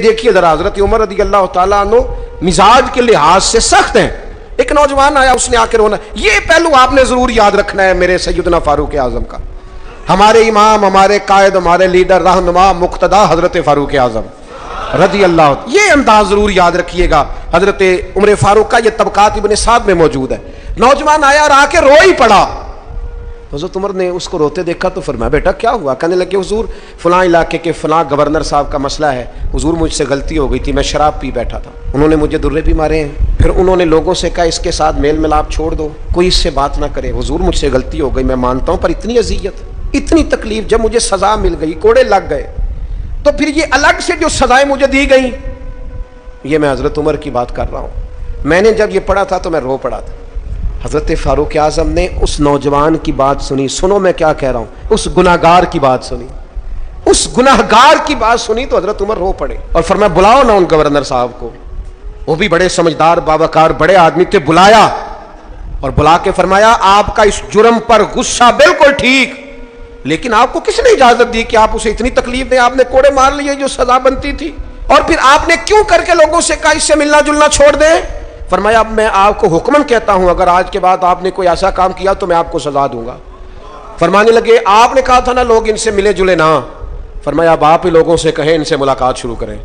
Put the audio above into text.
دیکھیے ذرا حضرت عمر رضی اللہ تعالیٰ عنہ مزاج کے لحاظ سے سخت ہیں. ایک نوجوان آیا, اس نے آ کے رونا. یہ پہلو آپ نے ضرور یاد رکھنا ہے میرے سیدنا فاروق اعظم کا, ہمارے امام, ہمارے قائد, ہمارے لیڈر, رہنما, مقتدا حضرت فاروق اعظم رضی اللہ. یہ انداز ضرور یاد رکھیے گا. حضرت عمر فاروق کا یہ طبقات ابن سعد میں موجود ہے. نوجوان آیا اور آ کے رو ہی پڑا. حضرت عمر نے اس کو روتے دیکھا تو فرمایا بیٹا کیا ہوا؟ کہنے لگے حضور فلاں علاقے کے فلاں گورنر صاحب کا مسئلہ ہے. حضور مجھ سے غلطی ہو گئی تھی, میں شراب پی بیٹھا تھا, انہوں نے مجھے درے بھی مارے ہیں. پھر انہوں نے لوگوں سے کہا اس کے ساتھ میل ملاپ چھوڑ دو, کوئی اس سے بات نہ کرے. حضور مجھ سے غلطی ہو گئی, میں مانتا ہوں, پر اتنی اذیت, اتنی تکلیف, جب مجھے سزا مل گئی, کوڑے لگ گئے, تو پھر یہ الگ سے جو سزائیں مجھے دی گئیں, یہ میں حضرت عمر کی بات کر رہا ہوں. میں نے جب یہ پڑھا تھا تو میں رو پڑا تھا. حضرت فاروق اعظم نے اس نوجوان کی بات سنی. سنو میں کیا کہہ رہا ہوں, اس گناہگار کی بات سنی, اس گناہگار کی بات سنی تو حضرت عمر رو پڑے اور فرمایا بلاؤ نا ان گورنر صاحب کو. وہ بھی بڑے سمجھدار, باوقار, بڑے آدمی تھے. بلایا اور بلا کے فرمایا آپ کا اس جرم پر غصہ بالکل ٹھیک, لیکن آپ کو کس نے اجازت دی کہ آپ اسے اتنی تکلیف دیں؟ آپ نے کوڑے مار لیے جو سزا بنتی تھی, اور پھر آپ نے کیوں کر کے لوگوں سے کہا اس سے ملنا جلنا چھوڑ دیں؟ فرمایا اب میں آپ کو حکمن کہتا ہوں, اگر آج کے بعد آپ نے کوئی ایسا کام کیا تو میں آپ کو سزا دوں گا. فرمانے لگے آپ نے کہا تھا نا لوگ ان سے ملے جلے نہ. فرمایا اب آپ ہی لوگوں سے کہیں ان سے ملاقات شروع کریں.